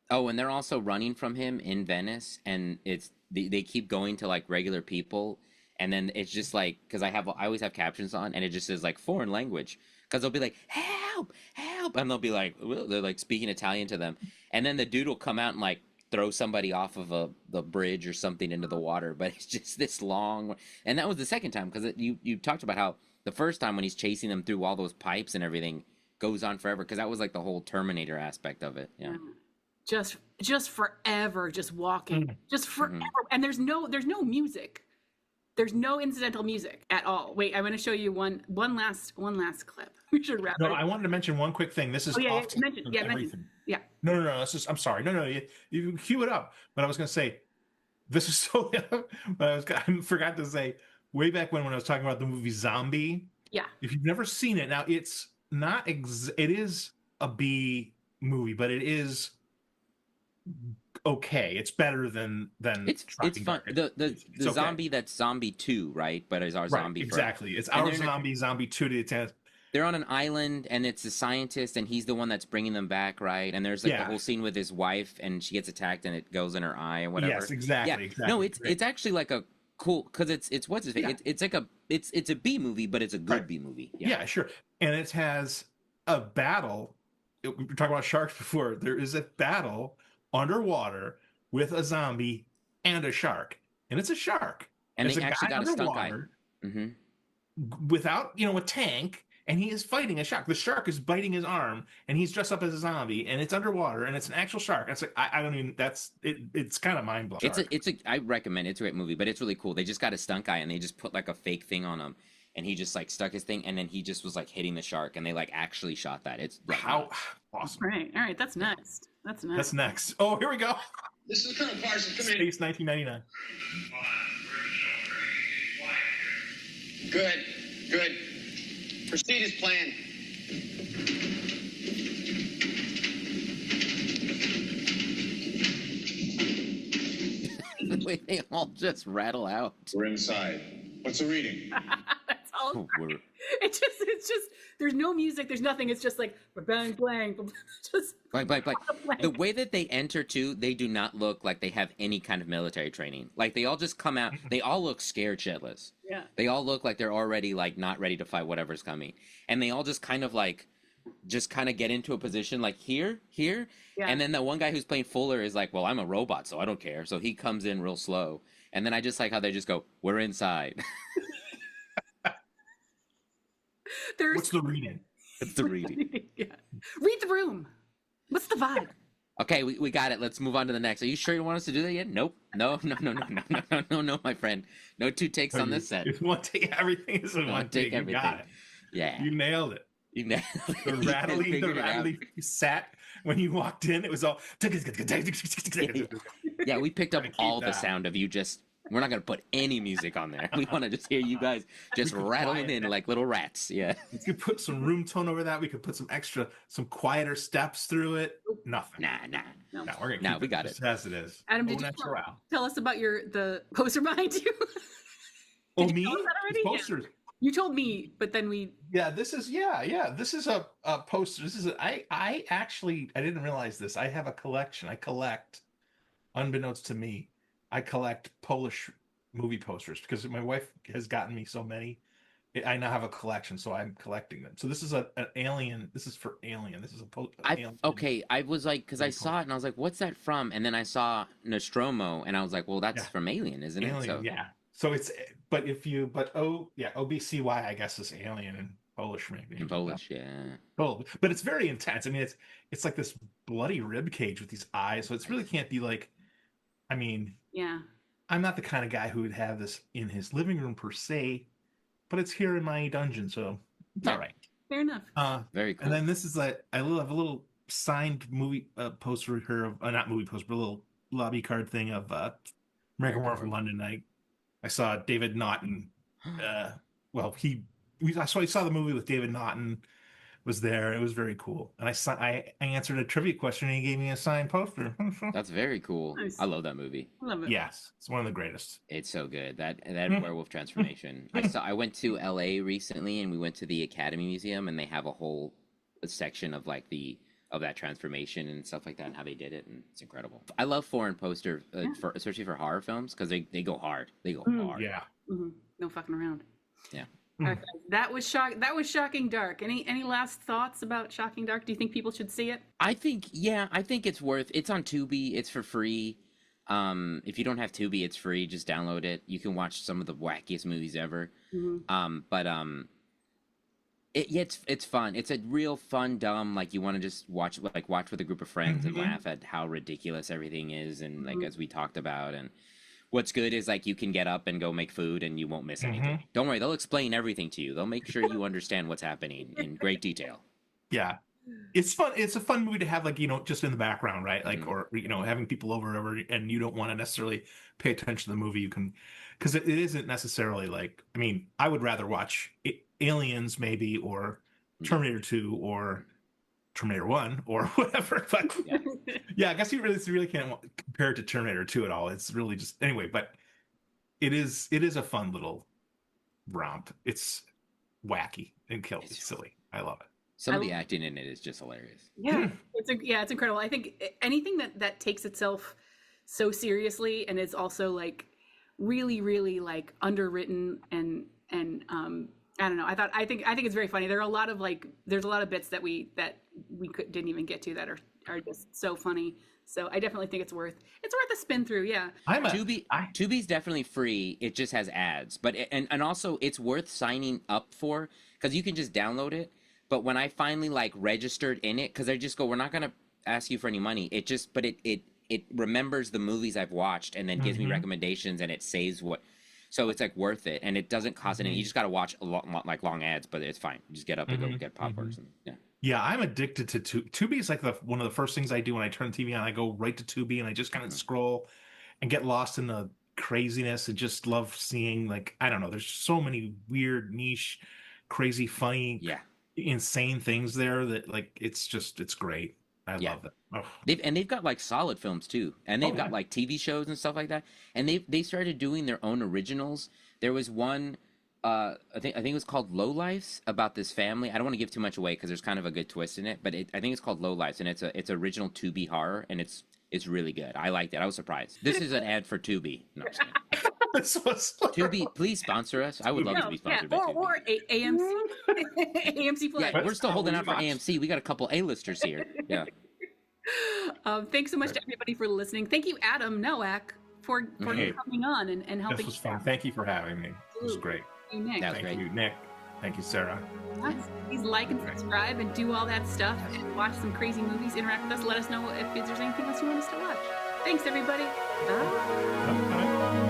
Oh, and they're also running from him in Venice, and it's they keep going to like regular people, and then it's just like because I always have captions on, and it just says like foreign language because they'll be like help, help, and they'll be like they're like speaking Italian to them, and then the dude will come out and like throw somebody off of the bridge or something into the water, but it's just this long, and that was the second time because you talked about how the first time when he's chasing them through all those pipes and everything goes on forever because that was like the whole Terminator aspect of it. Yeah. Just forever, just walking, just forever, and there's no music, there's no incidental music at all. Wait, I'm going to show you one last clip. We should wrap. No, I wanted to mention one quick thing. This is mention. No. This is. I'm sorry. No. You cue it up. But I was going to say, this is so. But I forgot to say way back when I was talking about the movie Zombie. Yeah. If you've never seen it, now it's not. It is a B movie, but it is okay. It's better than it's fun. The zombie that's Zombie 2, right? But it's our zombie. Exactly. It's our zombie 2 to the 10th. They're on an island, and it's a scientist, and he's the one that's bringing them back, right? And there's like the whole scene with his wife, and she gets attacked, and it goes in her eye, or whatever. Yes, exactly. Yeah. No, it's actually like a cool because it's what's his face? Yeah. It's like it's a B movie, but it's a good B movie. Yeah, sure. And it has a battle. We were talking about sharks before. There is a battle underwater with a zombie and a shark, and it's a shark. And it's they actually got a stunt guy without a tank. And he is fighting a shark. The shark is biting his arm, and he's dressed up as a zombie, and it's underwater, and it's an actual shark. It's like I don't even. That's it. It's kind of mind blowing. I recommend it. It's a great movie, but it's really cool. They just got a stunt guy, and they just put like a fake thing on him, and he just like stuck his thing, and then he just was like hitting the shark, and they like actually shot that. It's like, how awesome! All right. That's next. That's next. Oh, here we go. This is Colonel Parsons. Come in. Space 1999. Good. Proceed as planned. The way they all just rattle out. We're inside. What's the reading? That's all. It's just. There's no music. There's nothing. It's just like bang, just blank. The way that they enter too, they do not look like they have any kind of military training. Like they all just come out. They all look scared shitless. Yeah. They all look like they're already like not ready to fight whatever's coming, and they all just kind of get into a position like here, yeah. And then the one guy who's playing Fuller is like, well, I'm a robot, so I don't care. So he comes in real slow, and then I just like how they just go, we're inside. What's the reading? It's the reading. Yeah. Read the room. What's the vibe? Okay, we got it. Let's move on to the next. Are you sure you want us to do that yet? Nope. No, my friend. No two takes on this set. One take. Everything is in one take. Everything. You got it. Yeah. You nailed it. The rattly sat when you walked in. It was all. Yeah, we picked up all the sound of you just. We're not going to put any music on there. We want to just hear you guys just rattling in like little rats. Yeah. We could put some room tone over that. We could put some quieter steps through it. Nothing. Nah. No, we're going to we got it. As it is. Adam, did you tell us about the poster behind you? Me? Posters. Yeah. You told me, but then we... Yeah, this is a poster. I actually didn't realize this. I have a collection. I collect, unbeknownst to me, I collect Polish movie posters because my wife has gotten me so many. I now have a collection, so I'm collecting them. So this is an Alien. This is for Alien. This is Alien. Okay, I was like, because I saw it and I was like, what's that from? And then I saw Nostromo and I was like, well, that's from Alien, isn't it? So, yeah. So it's, OBCY, I guess, is Alien in Polish, maybe. In Polish, yeah. But it's very intense. I mean, it's like this bloody rib cage with these eyes, so it really can't be like. I mean, Yeah. I'm not the kind of guy who would have this in his living room per se, but it's here in my dungeon, so it's all right. Fair enough. Very cool. And then this is I have a little signed movie poster here of not movie poster, but a little lobby card thing of American War from London. I saw David Naughton. Well, I saw the movie with David Naughton was there. It was very cool. And I answered a trivia question and he gave me a signed poster. That's very cool. Nice. I love that movie. Love it. Yes, it's one of the greatest. It's so good. That werewolf transformation. I went to LA recently and we went to the Academy Museum and they have a whole section of like that transformation and stuff like that and how they did it, and it's incredible. I love foreign poster especially for horror films because they go hard. They go hard. Yeah. Mm-hmm. No fucking around. Yeah. All right, guys. That was Shocking Dark. Any last thoughts about Shocking Dark? Do you think people should see it? I think it's worth. It's on Tubi. It's for free. If you don't have Tubi, it's free. Just download it. You can watch some of the wackiest movies ever. Mm-hmm. It's fun. It's a real fun, dumb, like you want to just watch with a group of friends and laugh at how ridiculous everything is, and like as we talked about. And what's good is like you can get up and go make food and you won't miss anything. Don't worry, they'll explain everything to you. They'll make sure you understand what's happening in great detail. Yeah. It's fun. It's a fun movie to have, like, just in the background, right? Like, or, having people over and you don't want to necessarily pay attention to the movie. You can, because it isn't necessarily like, I mean, I would rather watch Aliens maybe, or Terminator 2 or Terminator 1 or whatever. But yeah, I guess you really can't compare it to Terminator 2 at all. It's really just, anyway, but it is a fun little romp. It's wacky and kills. It's silly. I love it. Some of the acting in it is just hilarious. Yeah, it's incredible. I think anything that takes itself so seriously and is also like really, really like underwritten and I don't know. I think it's very funny. There's a lot of bits that we didn't even get to that are just so funny. So I definitely think it's worth a spin through. Yeah. Tubi's definitely free. It just has ads, but and also it's worth signing up for because you can just download it. But when I finally like registered in it, because I just go, we're not gonna ask you for any money. It remembers the movies I've watched and then gives me recommendations and it saves what. So it's like worth it, and it doesn't cost anything. You just got to watch a lot like long ads, but it's fine. You just get up and go get popcorn. Yeah, I'm addicted to Tubi. Tubi is like one of the first things I do when I turn the TV on. I go right to Tubi and I just kind of scroll and get lost in the craziness and just love seeing, like, I don't know. There's so many weird, niche, crazy, funny, insane things there that like it's great. I love it. Oh. They've got like solid films too, and they've got like TV shows and stuff like that. And they started doing their own originals. There was one, I think it was called Low Lives, about this family. I don't want to give too much away because there's kind of a good twist in it, but I think it's called Low Lives, and it's original Tubi horror, and it's really good. I liked it. I was surprised. This is an ad for Tubi. No, Tubi, please sponsor us. I would love to be sponsored by Tubi. Or AMC. AMC Play. Yeah, we're still holding out for AMC. We got a couple A-listers here. Yeah. Thanks so much to everybody for listening. Thank you, Adam Nowak, for coming on and helping. This was fun. Thank you for having me. It was great. Thank you, Nick. Thank you, Nick. Thank you, Sarah. Please like and subscribe and do all that stuff and watch some crazy movies. Interact with us. Let us know if there's anything else you want us to watch. Thanks, everybody. Bye. Bye.